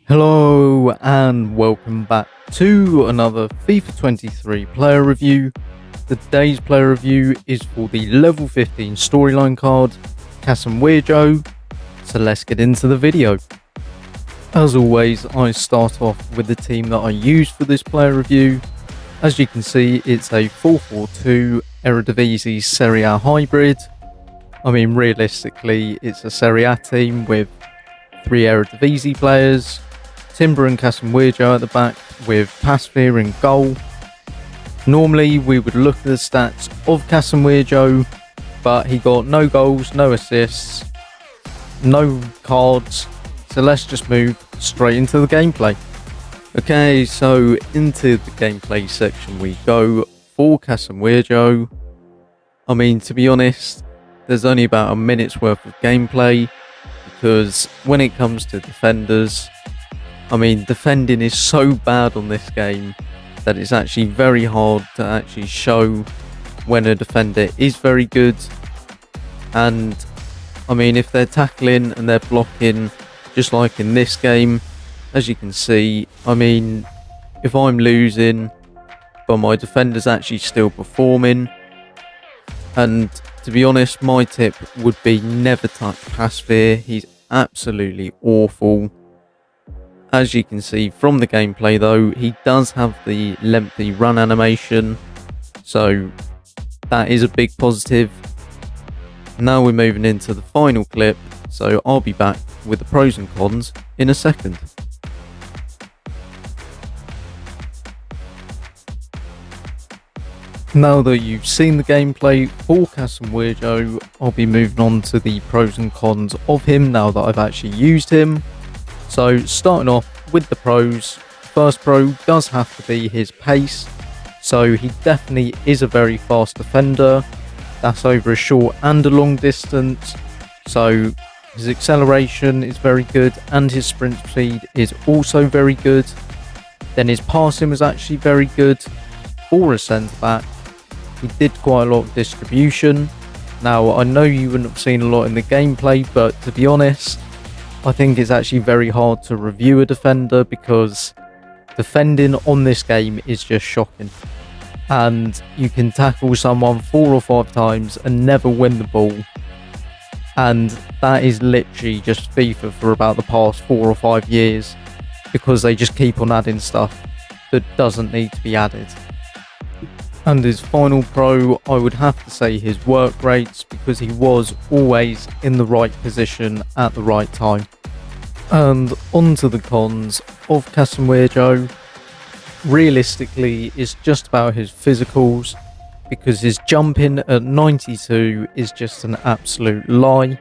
Hello and welcome back to another FIFA 23 player review. Today's player review is for the level 15 storyline card, Kasanwirjo. So let's get into the video. As always, I start off with the team that I used for this player review. As you can see, it's a 4-4-2 Eredivisie Serie A hybrid. I mean, realistically, it's a Serie A team with 3 Eredivisie players, Timber and Kasanwirjo at the back with Pasveer in goal. Normally we would look at the stats of Kasanwirjo, but he got no goals, no assists, no cards, so let's just move straight into the gameplay. Okay, so into the gameplay section we go for Kasanwirjo. I mean, to be honest, there's only about a minute's worth of gameplay, because when it comes to defenders, I mean, defending is so bad on this game that it's actually very hard to actually show when a defender is very good. And I mean, if they're tackling and they're blocking, just like in this game, as you can see, I mean, if I'm losing but my defender's actually still performing, and to be honest, my tip would be never touch Pasveer. He's absolutely awful. As you can see from the gameplay though, he does have the lengthy run animation, so that is a big positive. Now we're moving into the final clip, so I'll be back with the pros and cons in a second. Now that you've seen the gameplay for Kasanwirjo, I'll be moving on to the pros and cons of him now that I've actually used him. So starting off with the pros, first pro does have to be his pace. So he definitely is a very fast defender. That's over a short and a long distance. So his acceleration is very good and his sprint speed is also very good. Then his passing was actually very good for a centre back. He did quite a lot of distribution. Now I know you wouldn't have seen a lot in the gameplay, but to be honest, I think it's actually very hard to review a defender because defending on this game is just shocking. And you can tackle someone 4 or 5 times and never win the ball. And that is literally just FIFA for about the past 4 or 5 years, because they just keep on adding stuff that doesn't need to be added. And his final pro, I would have to say his work rates, because he was always in the right position at the right time. And on to the cons of Kasanwirjo. Realistically, it's just about his physicals, because his jumping at 92 is just an absolute lie.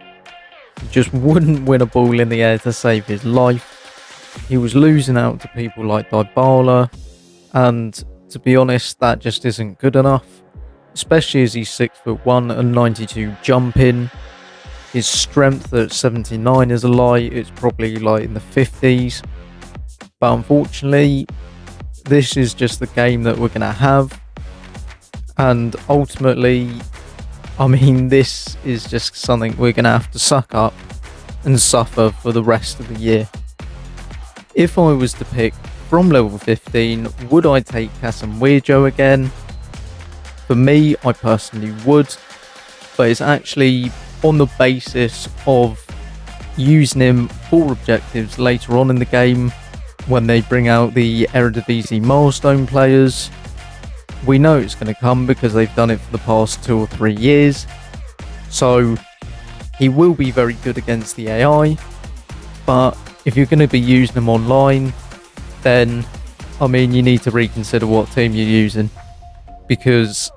He just wouldn't win a ball in the air to save his life. He was losing out to people like Dybala, and to be honest, that just isn't good enough, especially as he's 6'1" and 92 jumping. His strength at 79 is a lie, it's probably like in the 50s. But unfortunately, this is just the game that we're going to have. And ultimately, I mean, this is just something we're going to have to suck up and suffer for the rest of the year. If I was to pick from level 15, would I take Kasanwirjo again? For me, I personally would, but it's actually on the basis of using him for objectives later on in the game when they bring out the Eredivisie milestone players. We know it's going to come because they've done it for the past 2 or 3 years, so he will be very good against the AI. But if you're going to be using him online, then I mean, you need to reconsider what team you're using, because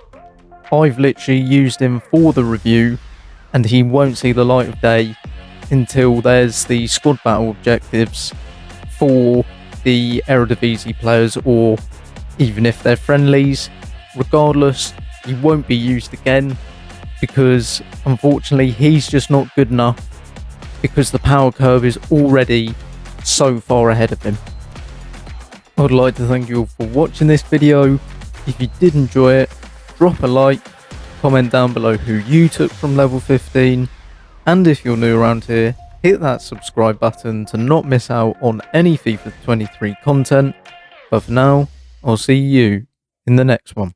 I've literally used him for the review and he won't see the light of day until there's the squad battle objectives for the Eredivisie players, or even if they're friendlies. Regardless, he won't be used again, because unfortunately he's just not good enough, because the power curve is already so far ahead of him. I'd like to thank you all for watching this video. If you did enjoy it, drop a like, comment down below who you took from level 15, and if you're new around here, hit that subscribe button to not miss out on any FIFA 23 content. But for now, I'll see you in the next one.